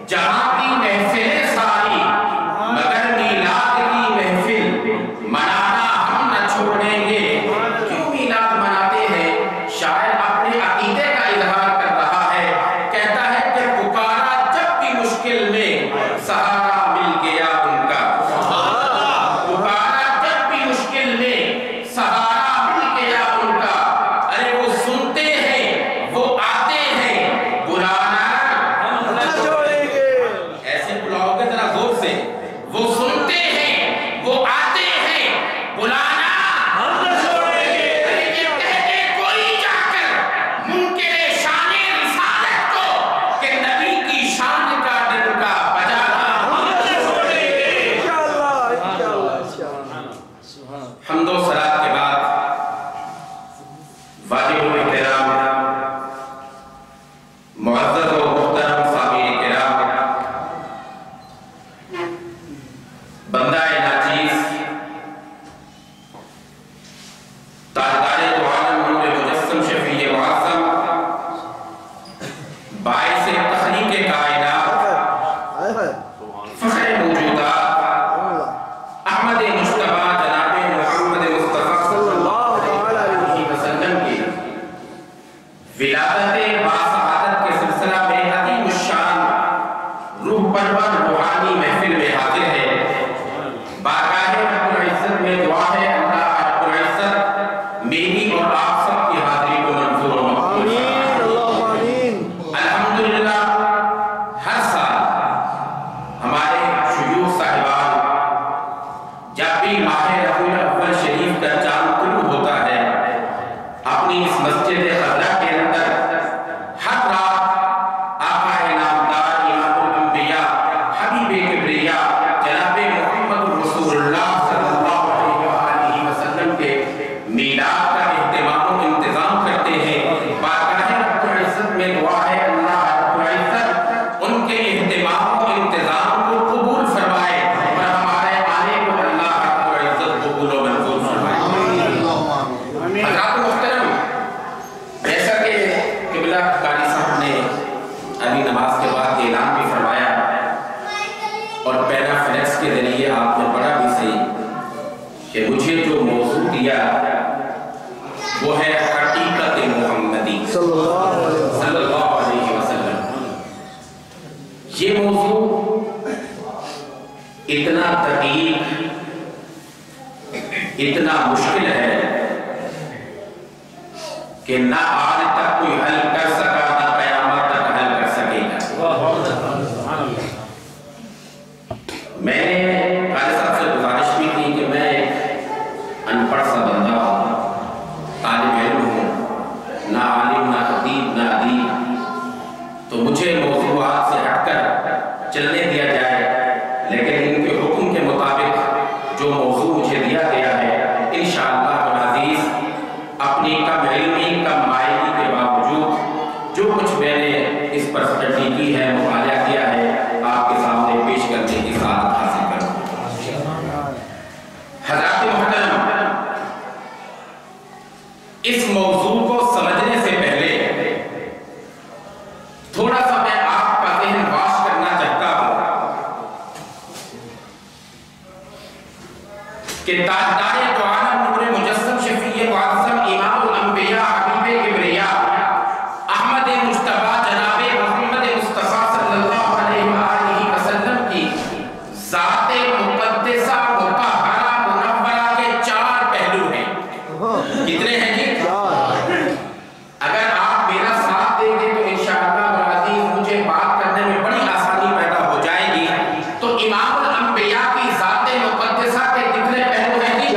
جہاں کی محفلیں ساری مگر میلاد کی محفل बासआदत के सिलसिला में अजीम शान रूह परवर रूहानी महफिल में हाजिर है। बारगाहे रब्बुल इज्जत में दुआ है अल्लाह रब्बुल इज्जत मेरी और आप सब की हाजिरी को मंजूर और मकबूल फरमाए। अल्हम्दुलिल्लाह हर साल हमारे शुयूख साहिबान जब भी माह रबीउल अव्वल शरीफ का चांद तुलू होता है अपनी इस मस्जिद खज़रा के अंदर हर रात आका इनामदार इमामुल अंबिया हबीबे किबरिया जनाबे मुहम्मद रसूलुल्लाह सल्लल्लाहु अलैहि वसल्लम के मीलाद का इहतिमाम और इंतजाम करते हैं। बारगाह रब्बुल इज्जत में दुआ है अल्लाह रब्बुल इज्जत उनके इहतिमाम और इंतजाम को कबूल फरमाए और हमारे आने को अल्लाह रब्बुल इज्जत कबूल और मंजूर फरमाए। हज़रात मुहतरम, जैसा कि किबला कारी साहब ने अभी नमाज के बाद ऐलान भी फरमाया और पैराफ्लेक्स के जरिए आपने पढ़ा भी सही कि मुझे जो मौजू दिया वो है हकीकत मुहम्मदी सल्लल्लाहु अलैहि वसल्लम। ये मौजू इतना दकीक, इतना मुश्किल है कि ना आज तक कोई हल कर सका, ना कयामत तक हल कर सकेगा। मैंने काली साहब से गुजारिश भी की कि मैं एक अनपढ़ सा बंदा हूँ, तालिब इल्म हूँ, ना आलिम ना खतीब ना अदीब, तो मुझे मौज़ूआत से हटकर चलने दिया जाए, लेकिन इनके हुक्म के मुताबिक जो मौजू मुझे दिया गया है इंशाअल्लाह अज़ीज़ अपनी कम इल्मी कम मायगी के बावजूद जो कुछ मैंने इस पर स्टडी की है, मुताला किया है, आपके सामने पेश करने की सआदत हासिल करूँ। हज़रात मुहतरम, इस मौजू को समझने से पहले थोड़ा सा मैं आपका ज़हन वाश करना चाहता हूँ कि ताजदारे दो आलम नूरे मुजस्सम शफीए मुअज़्ज़म इमामुल अंबिया हबीबे किबरिया अहमद मुज्तबा जनाबे मोहम्मद मुस्तफा सल्लल्लाहु अलैहि वसल्लम की ज़ाते मुक़द्दसा मुतहहरा मुनव्वरा के 4 पहलू हैं। कितने हैं जी? अगर आप मेरा साथ देंगे तो इंशाअल्लाह अज़ीज़ मुझे बात करने में बड़ी आसानी पैदा हो जाएगी। तो इमामुल अंबिया की ज़ाते मुक़द्दसा के कितने पहलू हैं जी?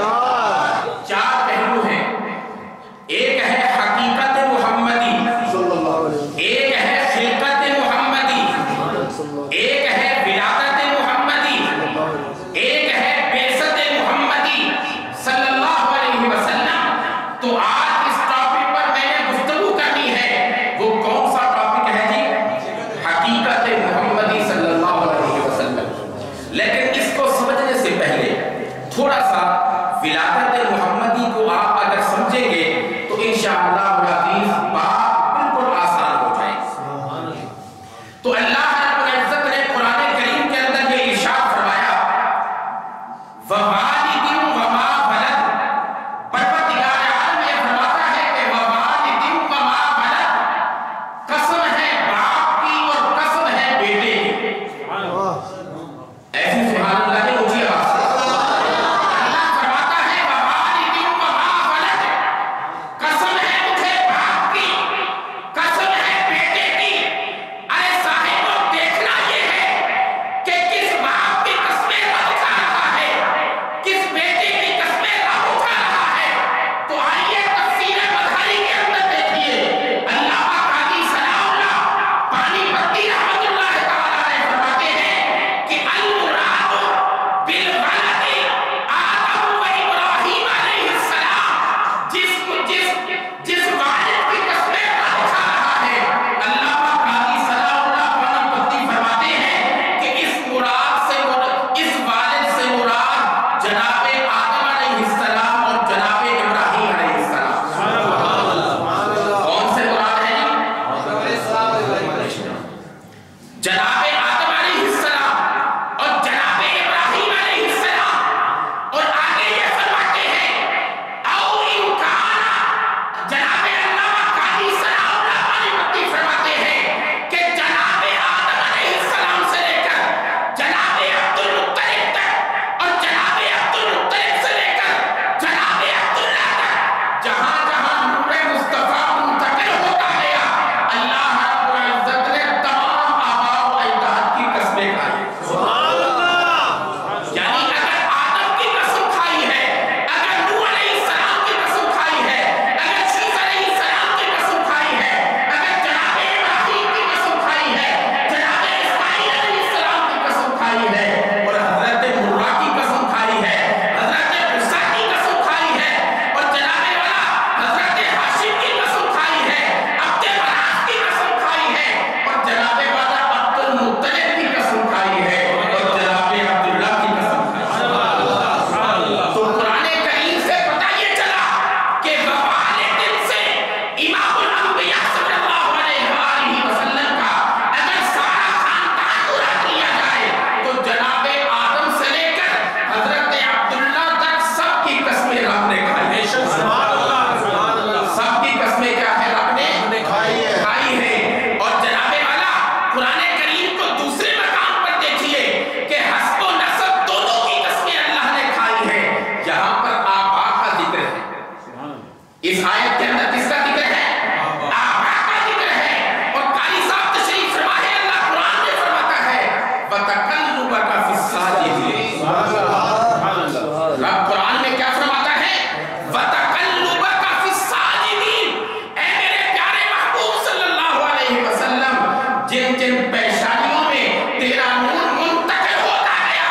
जिन जिन पेशानियों में तेरा नूर मुंतकिल होता गया,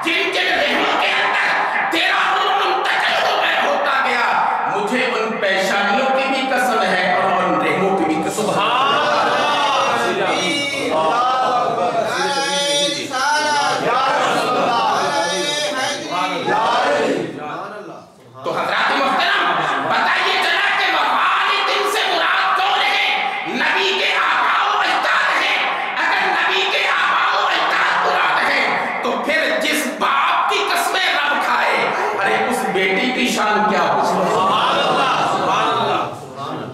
जिन जिन रहमों के अंदर तेरा नूर मुंतकिल होता गया, मुझे उन पेशानियों की भी कसम है और उन रहमों की भी कसम है। तो हज़रात मुहतरम, बताइए जरा कि वफ़ानी दिन से मुराद कौन है? नबी के आबा व अजदाद हैं। अगर नबी के आबा व अजदाद मुराद हैं, तो फिर जिस बाप की कसमें रब खाए, अरे उस बेटी की शान क्या हो?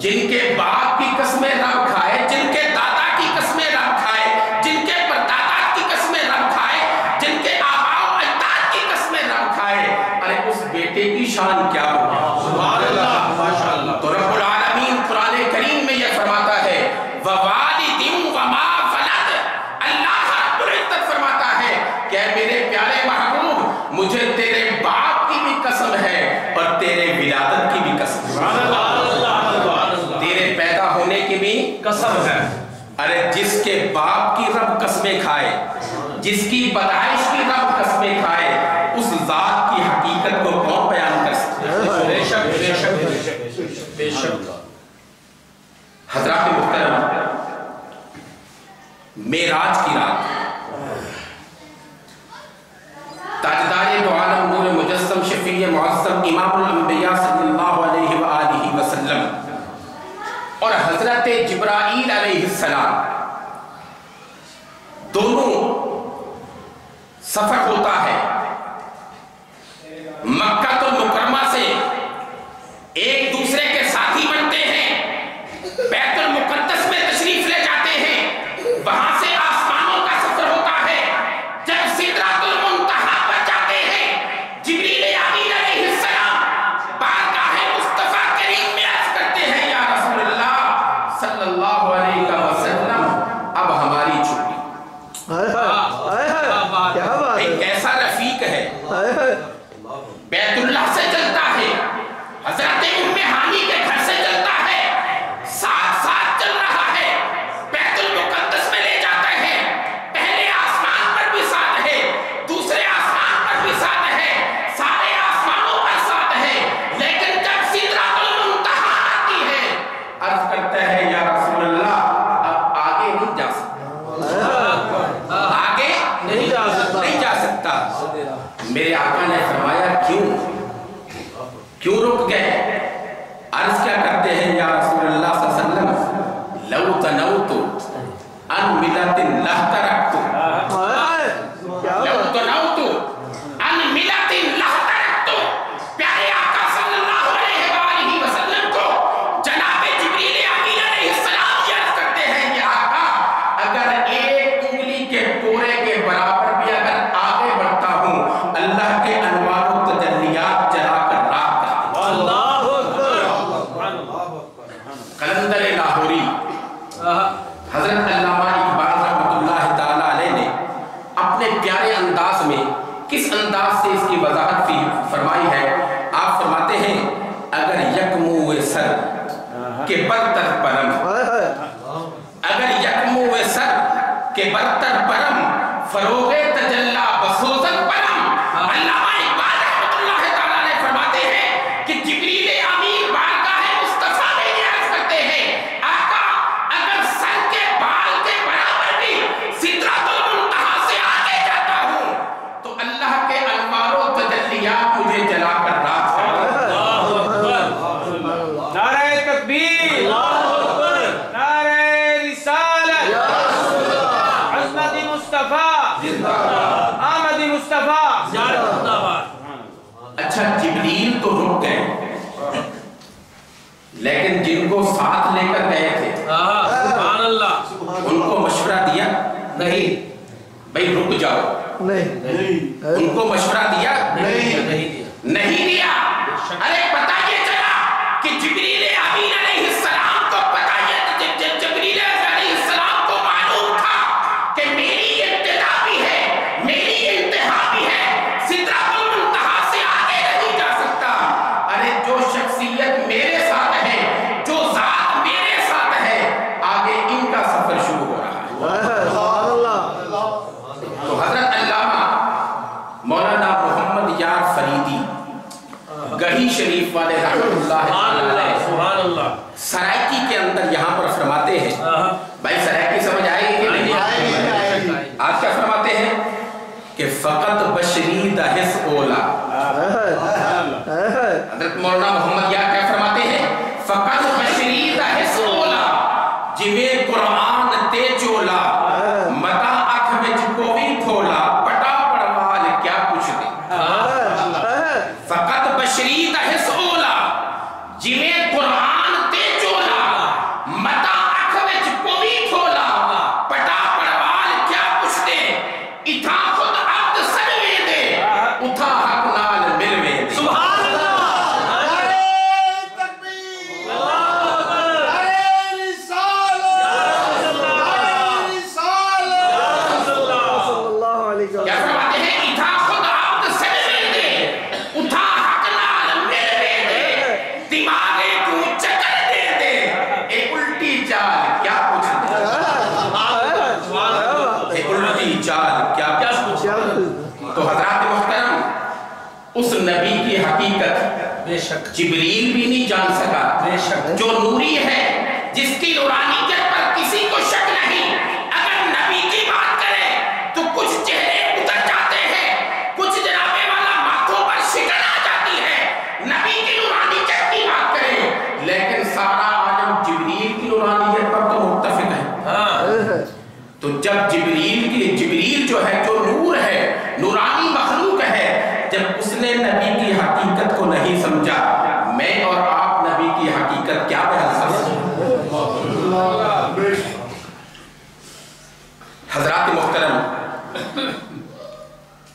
जिनके बाप की कसमें रब खाए, जिनके दादा की कसमें रब खाए, जिनके परदादा की कसमें रब खाए, जिनके आबा व अजदाद की कसमें रब खाए, अरे उस बेटे की शान क्या होगी? तो रब्बुल आलमीन कुरान करीम में यह फरमाता है, ववालिदिन वमा वलद। अल्लाह रब्बुल इज्जत फरमाता है कि मेरे प्यारे महबूब, मुझे तेरे बाप की भी कसम है और तेरे विलादत की भी कसम है, तेरे पैदा होने की भी कसम है। अरे जिसके बाप की रब कसमें खाए, जिसकी पैदाइश की रब कसमें खाए, उस जात की हकीकत को कौन बयान कर सकता है? बेशक। हज़रात मुहतरम, मेराज की रात ताजदार दो आलम नूर मुजस्सम शफीए मुअज़्ज़म इमामुल अंबिया सल्लल्लाहु अलैहि व आलिहि वसल्लम और हज़रत जिब्राईल अलैहिस्सलाम दोनों सफर होता है मक्का मुकर्रमा से, एक दूसरे के साथी बनते हैं, बैतुल मुक़द्दस में तशरीफ ले जाते हैं, वहां से आसमानों का सफर होता है। जब सिदरतुल मुंतहा पर जाते हैं, जिब्रील अमीन अलैहिस्सलाम बारगाह मुस्तफा करीम में अर्ज करते हैं, या रसूलल्लाह सल्लल्लाहु अलैहि वसल्लम, अब हमारी छुट्टी। क्या बात है, कैसा रफीक है, बैतुल्लाह से चलता है, हजरत उम्मे हानी के घर से चलता है, साथ साथ चल रहा है, बैतुल मुक़द्दस में ले जाता है, पहले आसमान पर भी साथ है, दूसरे आसमान पर भी साथ है, सारे आसमानों पर साथ है, लेकिन जब सिदरतुल मुंतहा आती है, अर्ज करता है, या रसूलल्लाह अब आगे नहीं जा सकता, आगे नहीं जा सकता। मेरे आका ने फरमाया, क्यों रुक गए? अर्ज क्या करते हैं, या रसूलल्लाह सल्लल्लाहु अलैहि वसल्लम, लौ तनौतु अन मिलतिन लहतरकतु, लौ तनौतु अन मिलतिन लहतरकतु। प्यारे आका सल्लल्लाहु अलैहि वसल्लम को जनाब जिब्रील अमीन अलैहिस्सलाम याद करते हैं, या आका अगर एक उंगली के पोरे के बराबर भी अगर आगे बढ़ता हूं, अल्लाह के अनवार व तजल्लियात जलाकर कलंदर लाहौरी हजरत अल्लामा इकबाल रहमतुल्लाह ताला अलैह ने अपने प्यारे अंदाज में किस अंदाज से इसकी वजाहत फरमाई है। आप फरमाते हैं, अगर यकमुए सर के बरतर परम, अगर यकमुए सर के बरतर परम, फरोगे तजल्ला बसोजन परम। अल्लामा इकबाल रहमतुल्लाह ताला अलैह फरमाते हैं कि जिब्रील अमीन बारगाह मुस्तफा में अर्ज करते हैं, आका अगर सर के बाल के बराबर भी सिदरतुल मुंतहा से आगे जाता हूं, तो अल्लाह के अनवार व तजल्लियात मुझे जलाकर राख है। नारे तकबीर, नारे रिसालत, अज़मत मुस्तफा, आमद मुस्तफा। अच्छा, जिब्रील तो रुक गए, लेकिन जिनको साथ लेकर गए थे सुभान अल्लाह, उनको मशवरा दिया नहीं, भाई रुक जाओ, नहीं, उनको मशवरा दिया नहीं दिया। अरे बताइए जरा कि जिब्रील अमीन अलैहिस्सलाम को बताइए, जिब्रील अलैहिस्सलाम को मालूम था कि मेरी इब्तिदा भी है, मेरी इंतहा भी है, सिदरतुल मुंतहा से आगे नहीं जा सकता। अरे जो शख्सियत मेरे साथ है, जो जात मेरे साथ है, आगे इनका सफर शुरू हो रहा है। کہ فقط بشری دا حس اولا. حضرت مولانا محمد یار کیا فرماتے ہیں؟ فقط بشری دا حس اولا جویں قرآن تے چولا متا اکھ وچ کوئی تھولا پٹا پڑوال کیا کچھ دے. فقط بشری دا حس اولا جویں قرآن تے چولا متا اکھ وچ کوئی تھولا پٹا پڑوال کیا کچھ دے. اتھا خود عبد سجوے دے اتھا حق نال ملوے دے. سبحان اللہ. نعرہ تکبیر. نعرہ رسالت. نعرہ رسالت. صلی اللہ علیہ وسلم. کیا فرماتے ہیں؟ اتھا خود عبد سجوے دے اتھا حق نال ملوے دے. دماغے کو چکر دے دے ایک الٹی چال کیا کچھ دے. ایک الٹی چال کیا کچھ دے. تو حضرات محترم اس نبی کی حقیقت بے شک جبریل بھی نہیں جان سکا. بے شک جو نوری ہے جس کی نورانیت پر کسی کو شک نہیں. اگر نبی کی بات کرے تو کچھ چہرے اتر جاتے ہیں, کچھ جنابے والا ماتھوں پر شکن آ جاتی ہے. نبی کی نورانیت کی بات کرے لیکن سارا عالم جبریل کی نورانیت پر تو متفق ہے. تو جب جبریل جو ہے جو نور ہے نورانی مخلوق ہے, جب اس نے نبی کی حقیقت کو نہیں سمجھا, میں اور آپ نبی کی حقیقت کیا بیان کر سکتے ہیں؟ حضرات محترم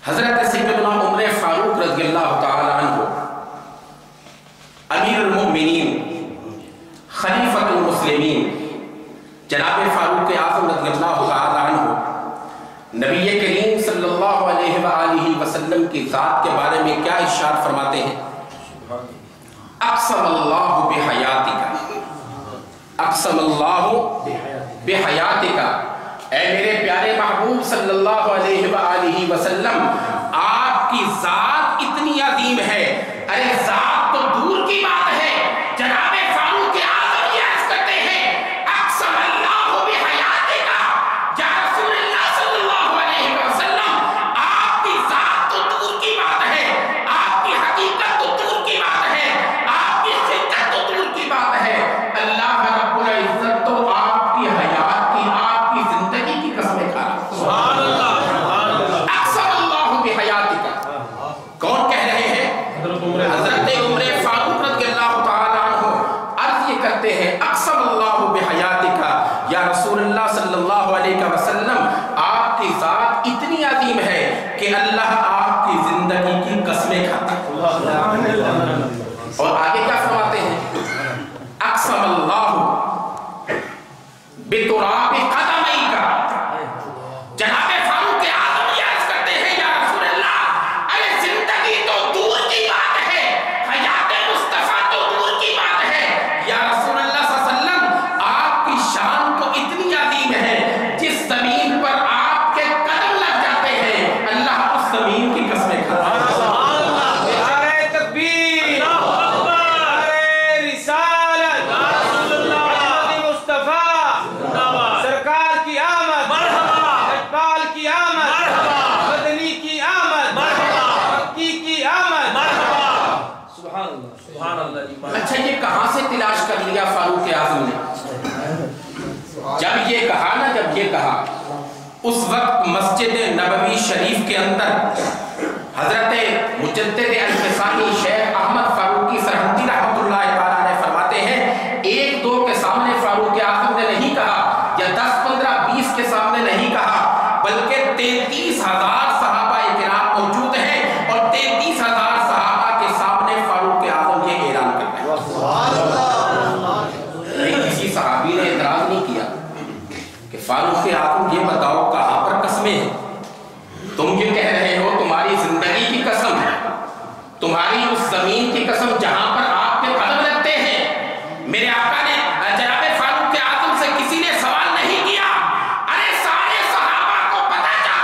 حضرت سیدنا عمر فاروق رضی اللہ تعالی عنہ امیر المؤمنین خلیفۃ المسلمین جناب فاروق اعظم رضی اللہ تعالی عنہ نبی کریم صلی اللہ علیہ وآلہ وسلم کی ذات کے بارے میں کیا ارشاد فرماتے ہیں؟ اقسم اللہ بحیاتک, اقسم اللہ بحیاتک. اے میرے پیارے محبوب صلی اللہ علیہ وآلہ وسلم, آپ کی ذات اتنی عظیم ہے. ارے ذات تو دور کی بات ہے, جناب فاروق اعظم یہ عرض کرتے ہیں اقسم اللہ بحیاتک یا رسول اللہ صلی اللہ علیہ وسلم, آپ کی ذات تو دور کی بات ہے, آپ کی حقیقت تو دور کی بات ہے, آپ کی خلقت تو دور کی بات ہے. اللہ رب العزت تو آپ کی حیات کی, آپ کی زندگی کی قسمیں کھا رہا. سبحان اللہ. اقسم اللہ بحیاتک. کون کہہ رہے ہیں؟ حضرت عمر فاروق رضی اللہ تعالی عنہ عرض یہ کرتے ہیں اقسم اللہ بحیاتک یا رسول اللہ صلی اللہ علیہ وسلم, آپ کی ذات اتنی عظیم ہے کہ اللہ آپ کی زندگی کی قسمیں کھاتا ہے. اور آگے کیا فرماتے ہیں؟ اقسم اللہ بتراب قدمیک. جناب فاروق اعظم یہ عرض کرتے ہیں یا رسول اللہ, ارے زندگی تو دور کی بات ہے, حیات مصطفیٰ تو دور کی بات ہے. یا رسول اللہ صلی اللہ علیہ وسلم, آپ کی شان تو اتنی عظیم ہے جس زمین پر آپ کے قدم لگ جاتے ہیں اللہ اس زمین کی قسمیں کھاتا ہے. نعرہ تکبیر. نعرہ رسالت. محمد مصطفیٰ سرکار کی آمد, اقبال کی آمد, مدنی کی آمد, مکی کی آمد. سبحان اللہ. سبحان اللہ. اچھا یہ کہاں سے تلاش کر لیا فاروق اعظم نے؟ جب یہ کہا اس وقت مسجد نبوی شریف کے اندر حضرت مجدد الفسانی شیخ احمد فاروقی سرہندی رحمۃ اللہ تعالیٰ علیہ فرماتے ہیں, ایک دو کے سامنے فاروق اعظم نے نہیں کہا, یا 10 15 20 کے سامنے نہیں کہا, بلکہ 33,000 صحابہ کرام موجود ہیں اور 33,000 صحابہ کے سامنے فاروق اعظم یہ اعلان کرتا ہے. کسی صحابی نے اعتراض نہیں کیا کہ فاروق اعظم یہ بتاؤ کہاں پر قسمیں ہیں؟ تم یہ کہہ رہے ہو تمہاری زندگی کی قسم, تمہاری اس زمین کی قسم جہاں پر آپ کے قدم لگتے ہیں. میرے آقا نے جناب فاروق اعظم سے کسی نے سوال نہیں کیا, ارے سارے صحابہ کو پتا تھا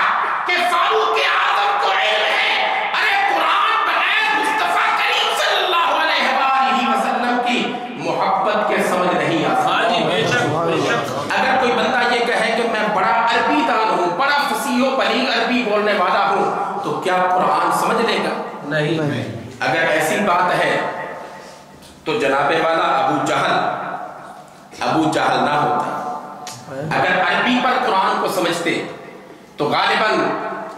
کہ فاروق اعظم کو علم ہے. ارے قرآن بغیر مصطفیٰ کریم صلی اللہ علیہ وآلہ وسلم کی محبت کے سمجھ نہیں آ سکتا. اگر کوئی بندہ یہ کہے کہ میں بڑا عربی دان ہوں, بڑا فصیح و بلیغ عربی بولنے والا ہوں, تو کیا قرآن سمجھ لے گا؟ نہیں۔ اگر ایسی بات ہے تو جناب والا ابو جہل نہ ہوتا۔ اگر عربی پر قرآن کو سمجھتے تو غالباً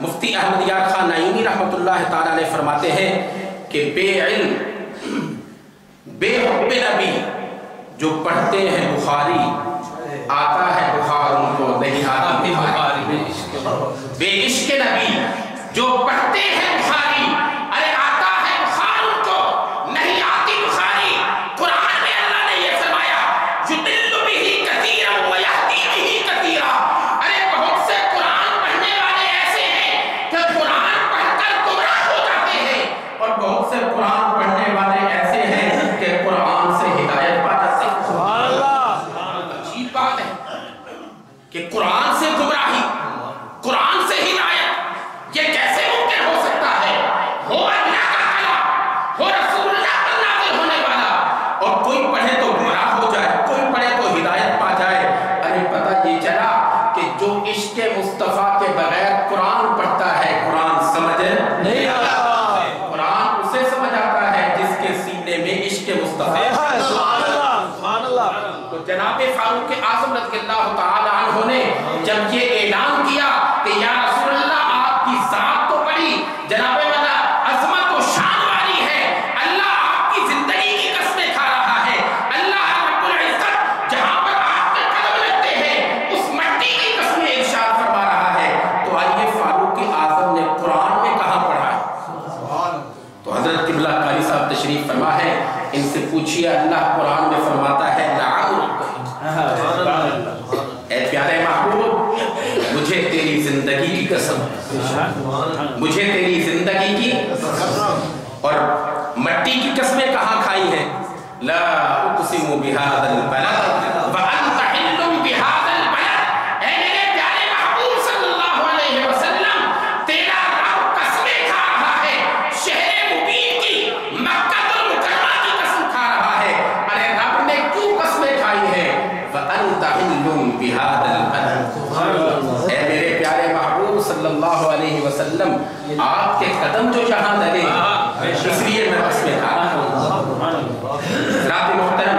مفتی احمد یار خان نعیمی رحمۃ اللہ تعالیٰ علیہ فرماتے ہیں کہ بے علم بے حب نبی جو پڑھتے ہیں بخاری آتا ہے بخار ان کو نہیں آتی بخاری، بے عشق نبی جو پڑھتے ہیں بخاری ارے آتا ہے بخار ان کو نہیں آتی بخاری۔ قرآن میں اللہ نے یہ فرمایا یضل بہ کثیرا ویہدی بہ کثیرا، ارے بہت سے قرآن پڑھنے والے ایسے ہیں کہ قرآن پڑھ کر گمراہ ہو جاتے ہیں، اور بہت سے قرآن پڑھنے والے ایسے ہیں کہ قرآن سے ہدایت پا جاتے ہیں۔ سبحان اللہ، عجیب بات ہے کہ قرآن سے گمراہی، قرآن سے ہدایت، یہ کیسے ممکن ہو سکتا ہے؟ ہو اللہ کا کلام، ہو رسول اللہ پر نازل ہونے والا، اور کوئی پڑھے تو گمراہ ہو جائے، کوئی پڑھے تو ہدایت پا جائے۔ ارے پتہ یہ چلا کہ جو عشق مصطفیٰ کے بغیر قرآن پڑھتا ہے قرآن سمجھ نہیں آتا، قرآن اسے سمجھ آتا ہے جس کے سینے میں عشق مصطفیٰ ہے۔ سبحان اللہ۔ تو جناب فاروق اعظم رضی اللہ تعالی عنہ نے جب یہ اعلان کیا کہ یا رسول اللہ آپ کی ذات تو بڑی جناب والا عظمت و شان والی ہے، اللہ آپ کی زندگی کی قسمیں کھا رہا ہے، اللہ رب العزت جہاں پر آپ کے قدم لگتے ہیں اس مٹی کی قسمیں ارشاد فرما رہا ہے، تو آئیے فاروق اعظم نے قرآن میں کہاں پڑھا ہے؟ تو حضرت قبلہ قاری صاحب تشریف فرما ہے، ان سے پوچھئے اللہ قرآن میں فرماتا ہے اے پیارے محبوب مجھے تیری زندگی کی قسم، مجھے تیری زندگی کی اور مٹی کی قسمیں کہاں کھائی ہیں؟ لا اقسم بہذا البلد وانت حل بہذا البلد، اے میرے پیارے محبوب صلی اللہ علیہ وسلم تیرا رب قسمیں کھا رہا ہے، شہر مبین کی مکہ المکرمہ کی قسم کھا رہا ہے۔ ارے رب نے کیوں قسمیں کھائی ہیں؟ وَأَنْتَ حِلٌّ بِهَذَا الْبَلَدِ، اے میرے پیارے محبوب صلی اللہ علیہ وسلم آپ کے قدم جو جہاں لگے اس لیے میں قسمیں کھا رہا ہوں۔ حضرات محترم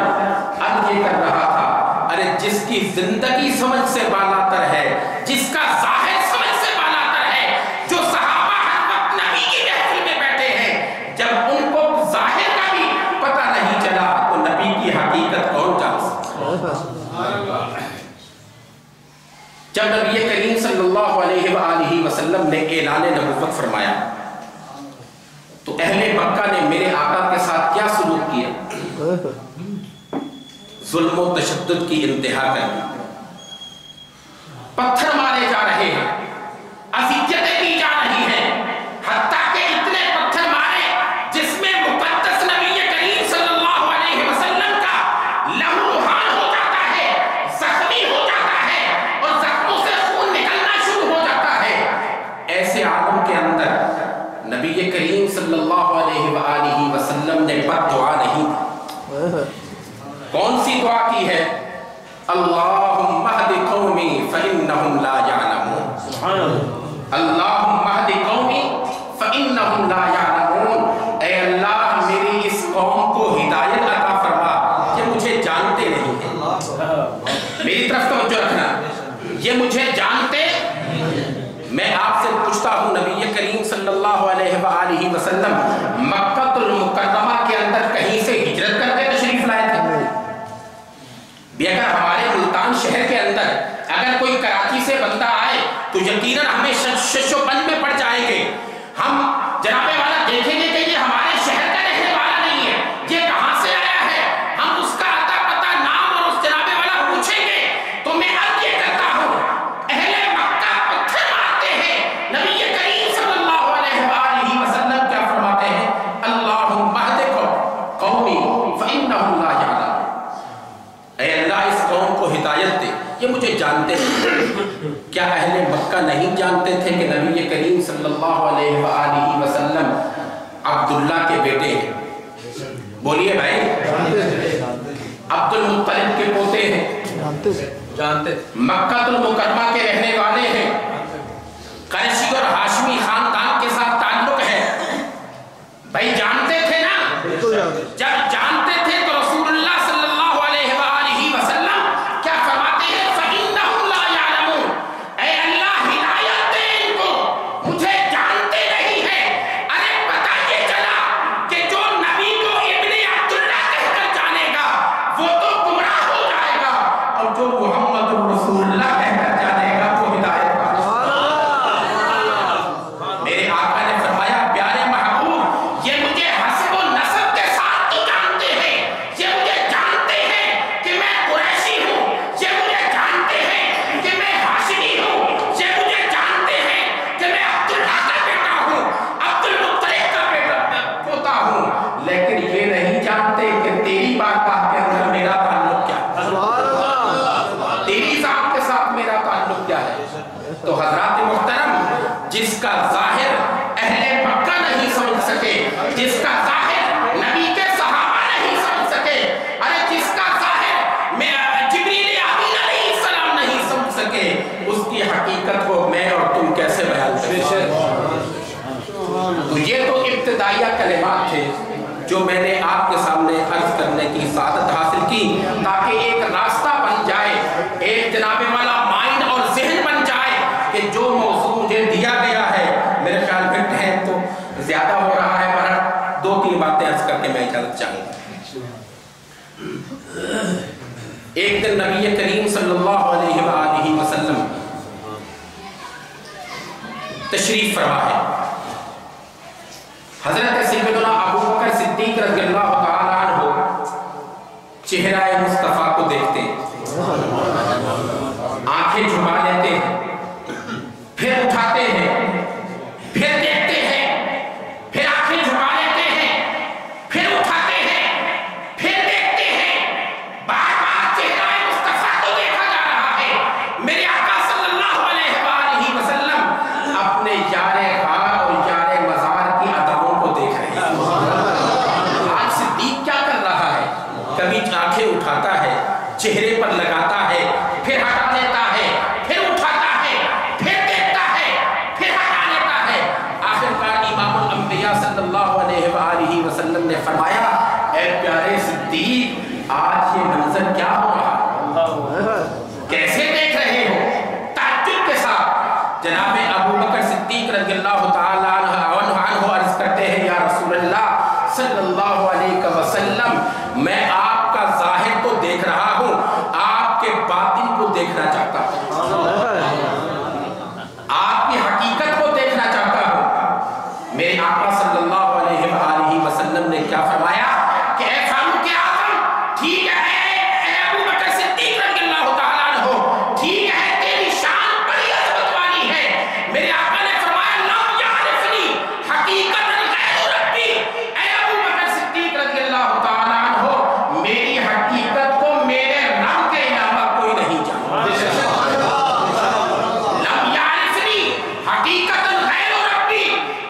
عرض یہ کر رہا تھا، ارے جس کی زندگی سمجھ سے بالاتر ہے، جس کا ظاہر سمجھ سے بالاتر ہے، جو صحابہ ہر وقت نبی کی محفل میں بیٹھے ہیں، جب ان کو ظاہر کا بھی پتہ نہیں چلا تو نبی کی حقیقت کون جان سکتا؟ جب نبی کریم صلی اللہ علیہ وآلہ وسلم نے اعلان نبوت فرمایا تو اہل مکہ نے میرے آقا کے ساتھ کیا سلوک کیا؟ ظلم و تشدد کی انتہا کر دی، پتھر مارے جا رہے ہیں، اذیتیں دی جا رہی ہیں، حتیٰ کہ اتنے پتھر مارے جس میں مقدس نبی کریم صلی اللہ علیہ وسلم کا لہو لہان ہو جاتا ہے، زخمی ہو جاتا ہے اور زخموں سے خون نکلنا شروع ہو جاتا ہے۔ ایسے عالم کے اندر نبی کریم صلی اللہ علیہ وآلہ وسلم نے بد دعا نہیں دی۔ کون سی دعا کی ہے؟ اللہم اہد قومی فإنہم لا یعلمون، اللہم اہد قومی فإنہم لا یعلمون، اے اللہ میری اس قوم کو ہدایت عطا فرما، یہ مجھے جانتے نہیں ہیں۔ میری طرف توجہ رکھنا، یہ مجھے جانتے، میں آپ سے پوچھتا ہوں نبی کریم صلی اللہ علیہ وآلہ وسلم مکہ المکرمہ کے اندر کہیں سے ہجرت کر کے تشریف لائے تھے؟ بھی اگر ہمارے ملتان شہر کے اندر اگر کوئی کراچی سے بندہ آئے تو یقیناً ہمیں شش و پنج میں پڑ جائیں گے، ہم جناب والا دیکھیں گے کہ یہ ہمارے شہر کا رہنے والا نہیں ہے، یہ کہاں سے آیا ہے، ہم اس کا اتا پتہ نام اور اس جناب والا پوچھیں گے۔ تو میں عرض یہ کرتا ہوں اہل مکہ پتھر مارتے ہیں، نبی کریم صلی اللہ علیہ وآلہ وسلم کیا فرماتے ہیں؟ اللہم اہد قومی فإنہم لا یعلمون، اے اللہ اس قوم کو ہدایت دے، یہ مجھے جانتے ہیں۔ کیا اہل مکہ نہیں جانتے تھے کہ نبی کریم صلی اللہ علیہ وآلہ وسلم عبداللہ کے بیٹے ہیں؟ بولیے بھائی، عبد المطلب کے پوتے ہیں، جانتے، مکہ المکرمہ کے رہنے والے ہیں، قریشی اور ہاشمی خاندان کے ساتھ بقیہ کلمات تھے جو میں نے آپ کے سامنے عرض کرنے کی سعادت حاصل کی تاکہ ایک راستہ بن جائے، ایک جناب والا مائنڈ اور ذہن بن جائے کہ جو موضوع مجھے دیا گیا ہے، میرے خیال میں ٹائم تو زیادہ ہو رہا ہے، پر 2-3 باتیں عرض کر کے میں اجازت چاہوں گا۔ ایک دن نبی کریم صلی اللہ علیہ وآلہ وسلم تشریف فرما ہے، حضرت سیدنا ابو بکر صدیق رضی اللہ تعالیٰ عنہ چہرہ مصطفیٰ کو دیکھتے ہیں، آنکھیں جھکا لیتے ہیں، پھر اٹھاتے ہیں، پھر دیکھتے ہیں، پھر آنکھیں جھکا لیتے ہیں، پھر اٹھاتے ہیں، پھر دیکھتے ہیں، بار بار چہرہ مصطفیٰ کو دیکھا جا رہا ہے۔ میرے آقا صلی اللہ علیہ وآلہ وسلم اپنے یار غار اور یار مزار کی اداؤں کو دیکھ رہے ہیں۔ آج صدیق کیا کر رہا ہے؟ کبھی آنکھیں اٹھاتا ہے، چہرے پر لگاتا ہے، پھر ہٹا لیتا ہے، پھر اٹھاتا ہے، پھر دیکھتا ہے، پھر ہٹا لیتا ہے۔ آخرکار امام الانبیاء صلی اللہ علیہ وآلہ وسلم نے فرمایا، اے پیارے صدیق، آج یہ منظر کیا ہو رہا ہے؟ کیسے دیکھ رہے ہو؟ تعجب کے ساتھ جناب ابو بکر صدیق رضی اللہ تعالیٰ عنہ عرض کرتے ہیں، یا رسول اللہ صلی اللہ علیہ وسلم، میں آپ کا ظاہر تو دیکھ رہا ہوں، آپ کے باطن کو دیکھنا چاہتا ہوں، آپ کی حقیقت کو دیکھنا چاہتا ہوں۔ میرے آقا صلی اللہ علیہ وآلہ وسلم نے کیا فرمایا کہ اے فاروق اعظم، ٹھیک ہے اے ابو بکر صدیق رضی اللہ تعالیٰ عنہ، ٹھیک ہے تیری شان بڑی عظمت والی ہے۔ میرے آقا نے فرمایا، لم یعرفنی حقیقت غیر ربی، اے ابو بکر صدیق رضی اللہ تعالیٰ عنہ، میری حقیقت کو میرے رب کے علاوہ کوئی نہیں جانتا۔ لم یعرفنی حقیقت غیر ربی،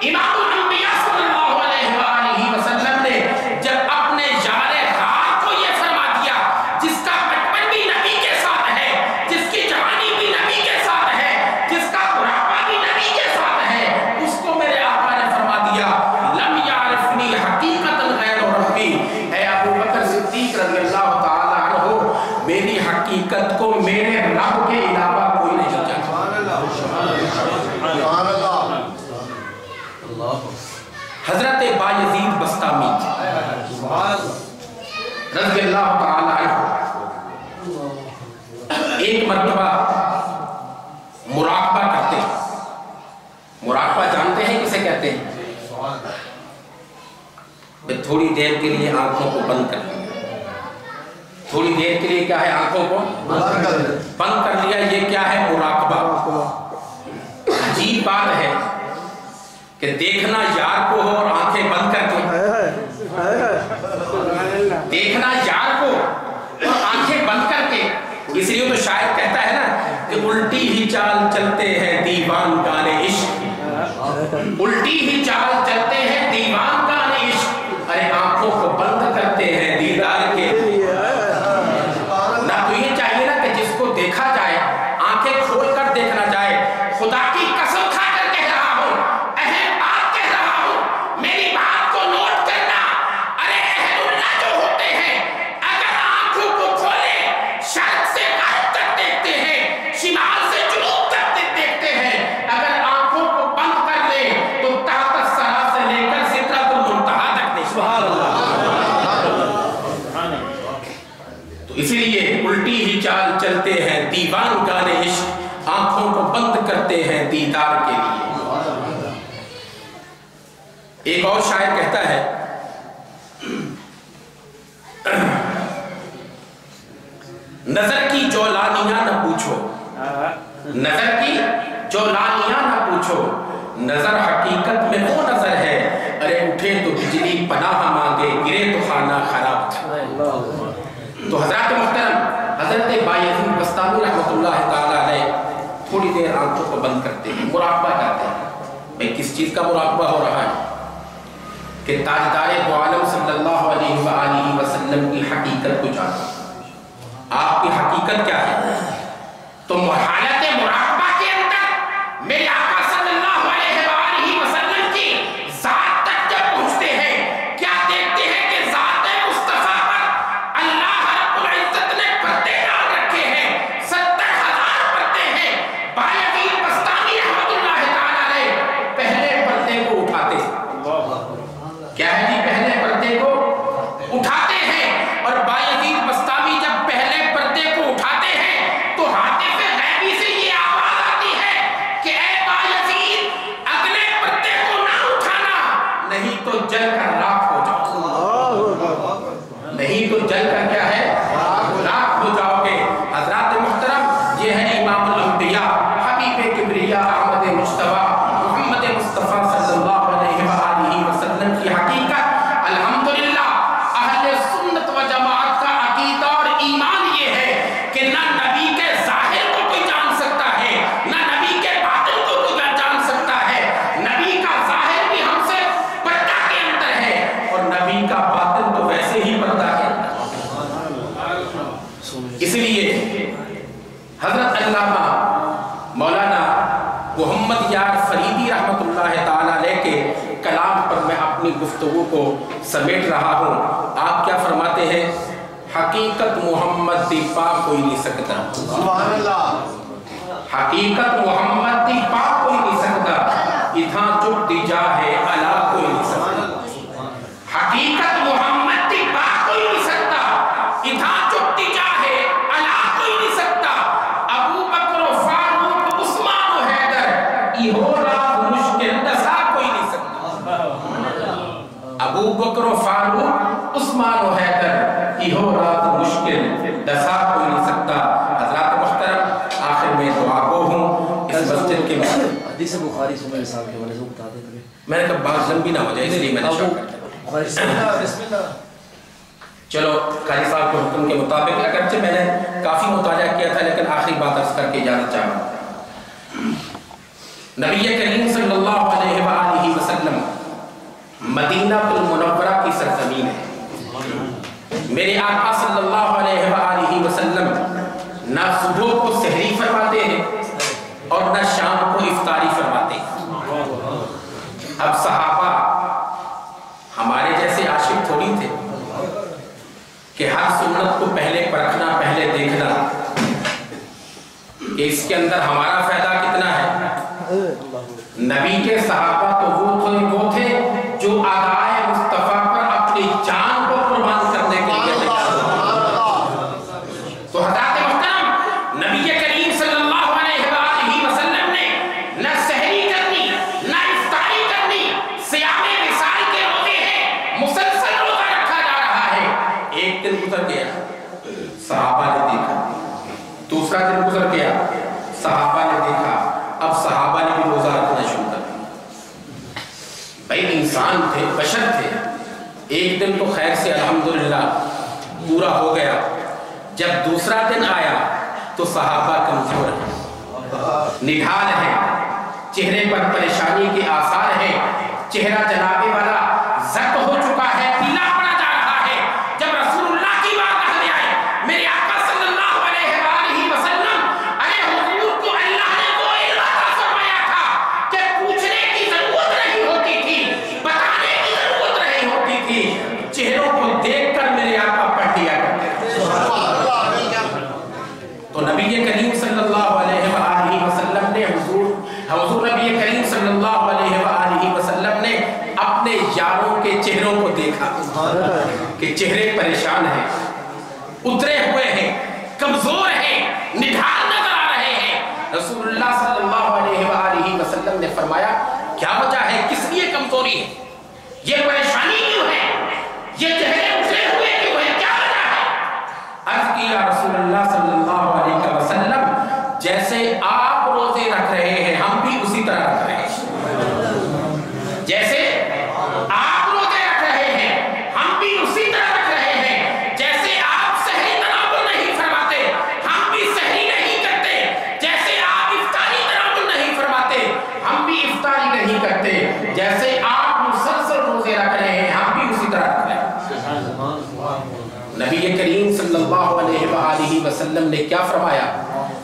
امام الانبیاء صلی اللہ علیہ وآلہ وسلم نے جب اپنے یار غار کو یہ فرما دیا، جس کا بچپن بھی نبی کے ساتھ ہے، جس کی جوانی بھی نبی کے ساتھ ہے، جس کا بڑھاپا بھی نبی کے ساتھ ہے، اس کو میرے آقا نے فرما دیا، لم یعرفنی حقیقت غیر ربی، اے ابو بکر صدیق رضی اللہ تعالیٰ عنہ، میری حقیقت کو میرے رب کے علاوہ کوئی نہیں جانتا۔ حضرت بایزید بسطامی رضی اللہ تعالیٰ عنہ ایک مرتبہ مراقبہ کرتے ہیں۔ مراقبہ جانتے ہیں کسے کہتے ہیں؟ تھوڑی دیر کے لیے آنکھوں کو بند کر لیا، تھوڑی دیر کے لیے کیا ہے؟ آنکھوں کو بند کر لیا، یہ کیا ہے؟ مراقبہ۔ عجیب بات ہے کہ دیکھنا یار کو ہو اور آنکھیں بند کر کے، دیکھنا یار کو اور آنکھیں بند کر کے۔ اس لیے تو شاعر کہتا ہے نا کہ الٹی ہی چال چلتے ہیں دیوان گانے عشق، الٹی ہی چال چلتے ہیں دیوان گانے عشق، ارے آنکھوں کو بند کرتے ہیں دیدار کے لیے۔ نہ تو یہ چاہیے نا کہ جس کو دیکھا جائے آنکھیں کھول کر دیکھنا جائے۔ خدا کی قسم کھا کر کہہ رہا ہوں، اہم بات کہہ رہا ہوں، میری بات کو نوٹ کرنا۔ ارے اہل اللہ جو ہوتے ہیں، اگر آنکھوں کو کھولے شرق سے غرب تک دیکھتے ہیں، شمال سے جنوب تک دیکھتے ہیں، اگر آنکھوں کو بند کر لے تو تحت الثری سے لے کر سدرۃ المنتہا تک دیکھ۔ سبحان اللہ۔ تو اسی لیے الٹی ہی چال چلتے ہیں دیوان گانے عشق، آنکھوں کو بند کرتے ہیں دیدار کے لیے۔ ایک اور شاعر کہتا ہے، نظر کی جولانیاں نہ پوچھو، نظر کی جولانیاں نہ پوچھو، نظر حقیقت میں وہ نظر ہے، ارے اٹھے تو بجلی پناہ مانگے، گرے تو خانہ خراب۔ تو حضرات محترم، حضرت بایزید بسطامی رحمۃ اللہ تعالیٰ علیہ تھوڑی دیر آنکھوں کو بند کرتے ہیں، مراقبہ کرتے ہیں۔ میں کس چیز کا مراقبہ ہو رہا ہے؟ کہ تاجدار دو عالم صلی اللہ علیہ وآلہ وسلم کی حقیقت کو جانا۔ آپ کی حقیقت کیا ہے؟ تو حالت مراقبہ کے اندر میرے آقا صلی اللہ علیہ وآلہ وسلم کی ذات تک جب پہنچتے अम्बिया हबीब किबरिया अहमद मुस्तफा मोहम्मद मुस्तफा सल्लल्लाहु अलैहि वसल्लम की हकीकत अल्हम्दुलिल्लाह अहले सुन्नत व जमाअत का अकीदा और ईमान ये है कि ना नबी के ज़ाहिर को कोई जान सकता है, ना नबी के बातिन को कोई जान सकता है। नबी का ज़ाहिर भी हमसे पर्दा के अंदर है और नबी का बातिन तो वैसे ही पर्दा के अंदर। इसलिए हजरत अल्लामा मौलाना मोहम्मद यार फरीदी रहमतुल्लाह ताला अलैह के कलाम पर मैं अपनी गुफ्तगू को समेट रहा हूँ। आप क्या फरमाते हैं? हकीकत मोहम्मद दी पा कोई नहीं सकता, सुभान अल्लाह। हकीकत मोहम्मद दी पा कोई नहीं सकता, इथा चुप दी जा है अला कोई नहीं सकता। हकीकत मोहम्मद दी पा कोई नहीं सकता, इथा चुप दी जा है अला कोई नहीं सकता। अबू बकर फारूक उस्मान हैदर इहो रात मुश्किल दसा कोई नहीं सकता। अबू बकर फारूक उस्मान हैदर इहो रात मुश्किल दसा कोई नहीं सकता। हज़रात मुहतरम, आखिर में दुआ गो हूँ इस मस्जिद के हदीस बुखारी सुनने साहब के वाले से बता दे तुम्हें। मैंने कहा बात लंबी ना हो जाए इसलिए मैंने शौक बिस्मिल्लाह। चलो कारी साहब के हुक्म के मुताबिक, अगरचे मैंने काफ़ी मुताजा किया था लेकिन आखिरी बात अर्ज करके इजाज़त चाहूँ। नबी करीम सल्लल्लाहु अलैहि वसल्लम मदीनातुल मुनव्वरा की सरज़मीन है। मेरे आका सल्लल्लाहु अलैहि वसल्लम ना सुबह को सहरी फरमाते हैं और ना शाम को इफ्तारी फरमाते हैं। अब सहाबा हमारे जैसे आशिक थोड़ी थे कि हर सुन्नत को पहले परखना, पहले देखना कि इसके अंदर हमारा फायदा कितना है। नबी के सहाबा तो वो थे जो आदाए मुस्तफा पर अपनी जान को कुर्बान करने के लिए तैयार। तो हज़रत मुहतरम नबी करीम सल्लल्लाहु अलैहि वसल्लम ने न सहरी करनी, न इफ्तारी करनी, सियामे विसाल के रोजे हैं, मुसलसल रोजा रखा जा रहा है। एक दिन गुजर गया, सहाबा ने देखा, दूसरा दिन गुजर गया, सहाबा ने देखा, अब सहाबा ने भी रोजा रखना शुरू कर दिया। भाई इंसान थे, बशर थे। एक दिन तो खैर से अल्हम्दुलिल्लाह पूरा हो गया। जब दूसरा दिन आया तो सहाबा कमजोर है, निढाल है, चेहरे पर परेशानी के आसार हैं, चेहरा जनाबे वाला जख्म हो चुका है, पीला पड़ा जा रहा है। जब रसूलुल्लाह की बात में आए, मेरे आका सल्लल्लाहु अलैहि वसल्लम, अरे हुजूर को अल्लाह ने वो इल्म अता फरमाया था कि पूछने की जरूरत नहीं होती थी, बताने की जरूरत नहीं होती थी, चेहरों को देखकर मेरे आका पढ़ लिया करते थे। तो नबी करीम सल्लल्लाहु अलैहि वसल्लम ने हुजूर नबी करीम सल्लल्लाहु अलैहि वसल्लम ने अपने यारों के चेहरों को देखा कि चेहरे परेशान हैं, उतरे हुए हैं, कमजोर हैं, निढाल नजर आ रहे हैं। रसूलुल्लाह सल्लल्लाहु अलैहि वसल्लम ने फरमाया, क्या वजह है, किस लिए कमजोरी है, ये परेशानी क्यों है, ये चेहरे उतरे हुए क्यों है, क्या वजह है? अर्ज़ किया रसूलुल्लाह सल्लल्लाहु अलैहि वसल्लम, जैसे आप रोजे रख रहे हैं हम भी उसी तरह रख रहे हैं। जैसे आप रोजे रख रहे हैं हम भी उसी तरह रख रहे हैं। जैसे आप सहरी तनावुल नहीं फरमाते हम भी सहरी नहीं करते। जैसे आप इफ्तारी तनावुल नहीं फरमाते हम भी इफ्तारी नहीं करते। जैसे आप मुसलसल रोजे रख रहे हैं हम भी उसी तरह रख रहे हैं। नबी करीम सल्लल्लाहु अलैहि वसल्लम ने क्या फरमाया?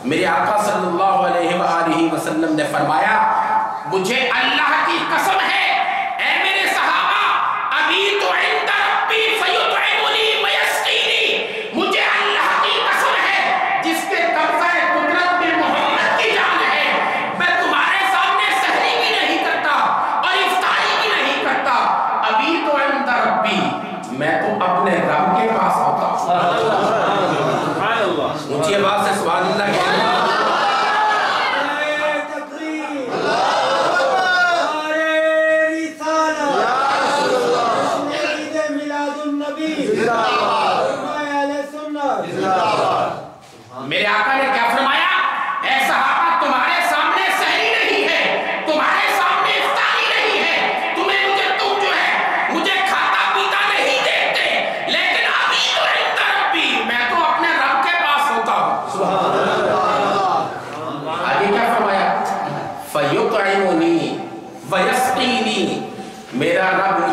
मेरे आका सल्लल्लाहु अलैहि वसल्लम ने फरमाया, मुझे अल्लाह की कसम है ऐ मेरे सहाबा, अभी तो इंद रब्बी फयुतइमुनी वयस्कीनी, मुझे अल्लाह की कसम है जिसके कब्ज़े कुदरत में मोहम्मद की जान है, मैं तुम्हारे सामने सहरी भी नहीं करता और इफ्तारी भी नहीं करता। अभी तो इंद रब्बी, मैं तो अपने रब के पास होता हूँ। ऊंची आवाज से सुभान अल्लाह।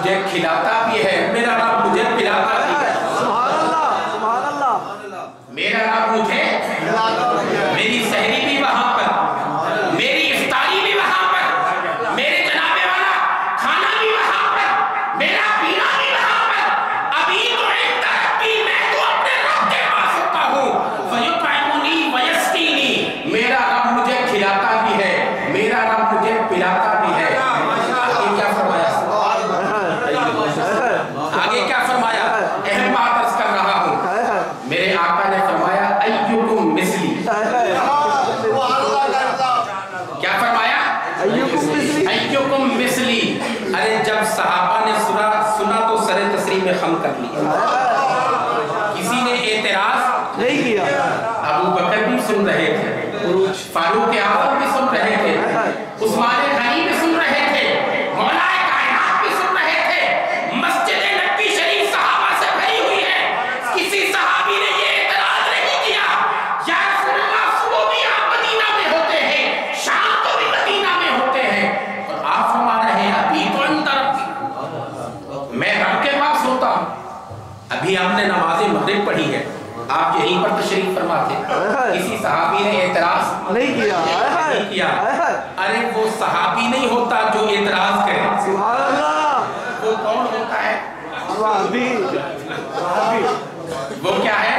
मुझे खिलाता भी है, मेरा रब मुझे पिलाता भी है। सुभान अल्लाह। मेरा रब मुझे मेरी सहरी भी वहां पर, मेरी इफ्तारी भी वहां पर, मेरे जनाबे वाला खाना भी वहां पर, मेरा पीना भी वहां पर। अभी तो एक तरफ भी मैं तो अपने रब के पास होता हूँ। फयुतइमुनी वयस्कीनी, मेरा रब मुझे खिलाता भी है, मेरा रब मुझे पिलाता भी है। आगे क्या फरमाया? आगे क्या फरमाया? अहम बात अर्ज कर रहा हूँ। मेरे आका ने फरमाया अय्युकुम मिस्ली। क्या फरमाया? अय्युकुम मिस्ली। अरे जब सहाबा ने सुना तो सरे तस्रीह में खम कर लिया। किसी ने एतराज नहीं किया। अबू बकर भी सुन रहे थे, फारूक आजम भी सुन रहे थे, उस्मान गनी भी सुन रहे थे, मौलाए कायनात भी सुन रहे थे। मस्जिद नबी शरीफ सहाबा से भरी हुई है। किसी सहाबी ने ये एतराज नहीं किया, या रसूलुल्लाह सुबह भी आप मदीना में होते हैं, शाम को भी मदीना में होते हैं, और आप फरमा रहे हैं अभी तो अंदर मैं रब के पास होता हूं। अभी हमने नमाज़े मगरिब पढ़ी है, आप यहीं पर तशरीफ फरमा थे। किसी सहाबी ने एतराज नहीं किया। अरे वो सहाबी नहीं होता जो एतराज करे। सुभान अल्लाह। वो कौन होता है? वो क्या है?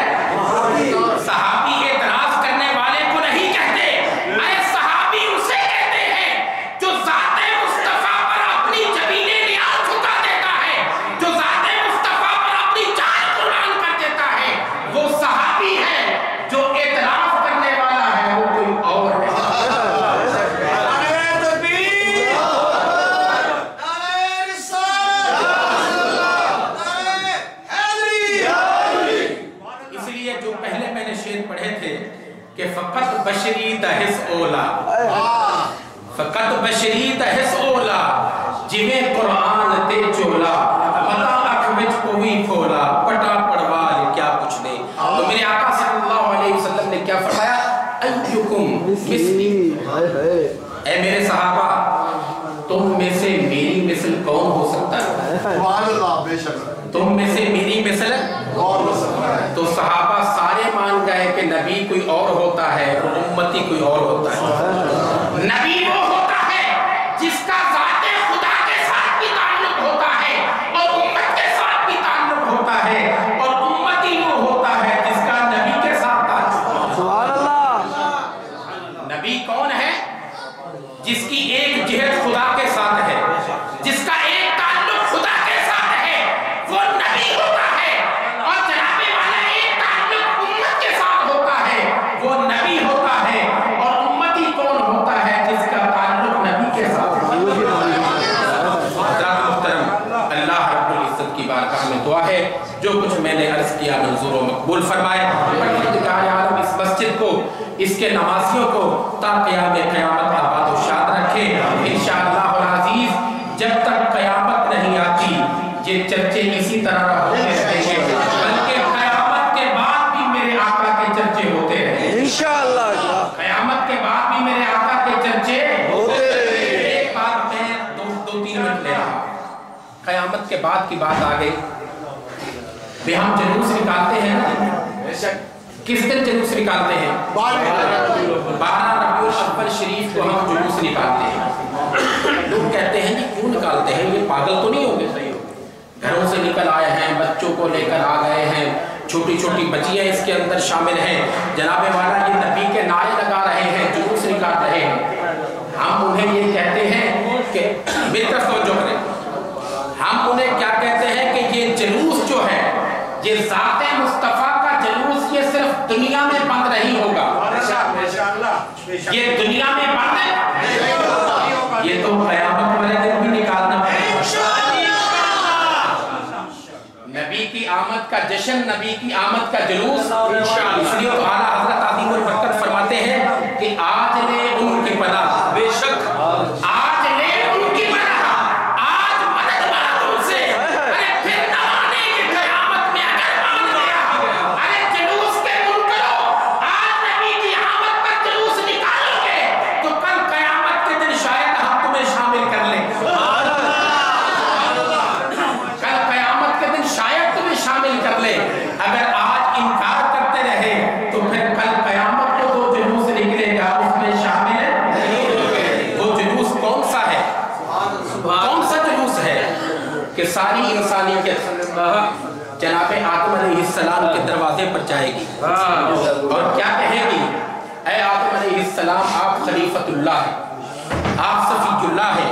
सहाबी एतराज करने वाले को नहीं कहते, अरे सहाबी उसे कहते हैं जो ज़ाते मुस्तफा पर अपनी जबीने नियाज़ झुका देता है, जो ज़ाते मुस्तफा पर अपनी जान कुर्बान कर देता है। वो सहाबी है। जो एतराज करने वाला है वो कोई और है। इसलिए जो पहले मैंने शेर पढ़े थे कि फकत बशरी दहिस ओला, फकत बशरी दहिस ओला, जिवें कुरान ते चोला, मता अख विच कोई खोला, पटा पड़वाल क्या कुछ दे। तो मेरे आका सल्लल्लाहु अलैहि वसल्लम ने क्या फरमाया? अय्युकुम मिस्ली। ऐ मेरे सहाबा, तुम में से मेरी मिसल कौन हो सकता है? सुभान अल्लाह। बेशक तुम में से मेरी मिसल कौन हो सकता है? तो सहाबा सारे मान गए कि नबी कोई और होता है और उम्मती कोई और होता है। नबी वो होता है जिसका ज़ाते खुदा के साथ भी ताल्लुक होता है और उम्मत के साथ भी ताल्लुक होता है, और उम्मती वो होता है जिसका नबी के साथ ताल्लुक। सुभान अल्लाह। नबी कौन है? जिसकी एक जिहद खुदा के साथ है, जिसका एक ताल्लुक खुदा के साथ है, वो नबी होता है। और जनाबे वाला एक ताल्लुक उम्मत के साथ होता है, वो नबी होता है। और उम्मती कौन होता है? जिसका ताल्लुक नबी के साथ है। अल्लाह रब्बुल इज्जत की बारगाह में दुआ है जो कुछ मैंने अर्ज किया मंजूर व मकबूल फरमाए। परवरदिगार आलम इस मस्जिद को, इसके नमाजियों को ता क़यामत आबाद व शाद रखे इंशाअल्लाह अज़ीज़। जब तक क़यामत नहीं आती ये चर्चे इसी तरह होते रहेंगे, बल्कि क़यामत के बाद भी मेरे आका के चर्चे होते रहेंगे इंशाअल्लाह। क़यामत के बाद भी मेरे आका के चर्चे होते रहेंगे। एक बात मैं दो तीन मिनट ले रहा। क़यामत के बाद की बात आ गई। वे हम जुलूस निकालते हैं ना, किस दिन जुलूस निकालते हैं? 12 रबीउल अव्वल शरीफ को हम जुलूस निकालते हैं। लोग कहते हैं कि क्यों निकालते हैं, ये पागल तो नहीं हो गए? घरों से निकल आए हैं, बच्चों को लेकर आ गए हैं, छोटी छोटी बच्चियां इसके अंदर शामिल हैं। जनाबे वाला ये नबी के नारे लगा रहे हैं, जुलूस निकाल रहे हैं। हम उन्हें ये कहते हैं कि मेरी तरफ तवज्जो करें, हम उन्हें क्या कहते हैं कि ये जुलूस जो है, ये ज़ाते मुस्तफ़ा का जुलूस, ये सिर्फ दुनिया में बंद नहीं होगा। ये दुनिया में बंद है, ये तो क़यामत वाले दिन भी निकालना पड़ेगा। नबी की आमद का जश्न, नबी की आमद का जुलूस। इसलिए तो आला हज़रत आज़ीम और बरकत फरमाते हैं कि आज ले उनकी पनाह, बेशक आज ले उनकी पनाह, आज मदद मांगो उनसे। अरे फिर न माने कि क़यामत में अगर मान गया, अरे जुलूस के मुनकरो, आज नबी की आमद पर जुलूस निकालोगे तो कल क़यामत के दिन शायद हम तुम्हें शामिल कर लें। सारी इंसानियत जनाब आदम अलैहिस्सलाम के दरवाजे पर जाएगी और क्या कहेगी, ऐ आदम अलैहिस्सलाम आप खलीफतुल्लाह है, आप सफीजुल्लाह है,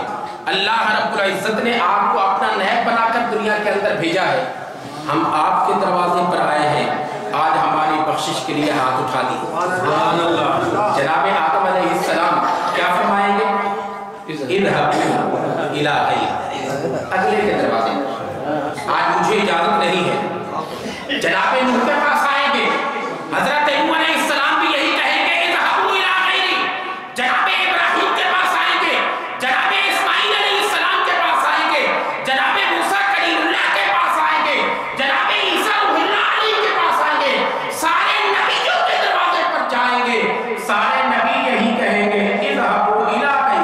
अल्लाह रब्बुल इज्जत ने आपको अपना नायब बनाकर दुनिया के अंदर भेजा है, हम आपके दरवाजे पर आए हैं, आज हमारी बख्शिश के लिए हाथ उठा दी। जनाब आदम अलैहिस्सलाम क्या फरमाएंगे, इज़हबू इला अगले के दरवाजे, आज मुझे इजाजत नहीं है। जनाब नूह के पास आएंगे, हजरत नूह अलैहिस्सलाम भी यही कहेंगे, इज़हबू इला गैरी। जनाब इब्राहीम के पास आएंगे, जनाब इस्माईल अलैहिस्सलाम के पास आएंगे, जनाब मूसा कलीमुल्लाह के पास आएंगे, जनाब ईसा रुहुल्लाह अलैहि के पास आएंगे, सारे नबियों के दरवाजे पर जाएंगे, सारे नबी यही कहेंगे, इज़हबू इला गैरी।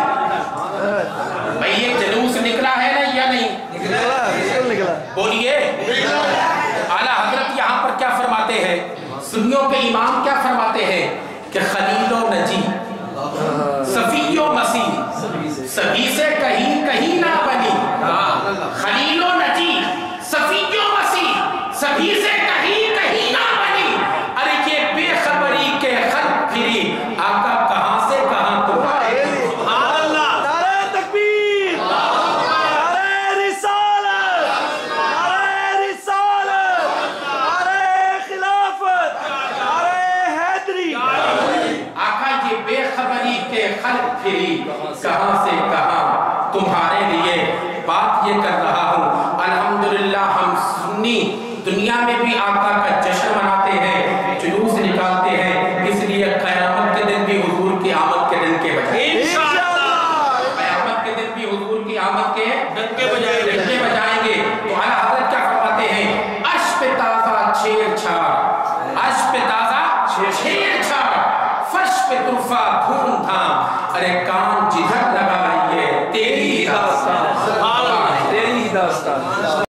भाई ये जुलूस निकला है ना या नहीं? बोलिए। आला हजरत यहाँ पर क्या फरमाते हैं, सुन्नियों के इमाम क्या फरमाते हैं कि खलीलो नजी सफियो मसीह सभी से कहीं कहीं ना बनी, खलीलो नजी सफियो मसीह सभी से कहीं कहीं ना बनी। अरे ये बेखबरी के खल्क फिरी, आका कहां से कहां तुम्हारे। बेखबरी के खल्क फिरी, कहां से कहां तुम्हारे लिए। बात ये कर रहा हूं, अल्हम्दुलिल्लाह हम सुन्नी दुनिया में भी आका का जश्न मनाते हैं, जुलूस निकालते हैं, इसलिए क़यामत के दिन भी हुजूर की आमद के दिन के बजाय इंशाअल्लाह क़यामत के दिन भी हुजूर की आमद के डंके बजाएंगे। तो आला हज़रत क्या फरमाते हैं, अर्श पे ताज़ा छेड़छाड़, अर्श पे ताज़ा छेड़छाड़, फर्श पे तुरफा धूमधाम, अरे कान जिधर लगाइए तेरी दास्तान, तेरी दास्तान।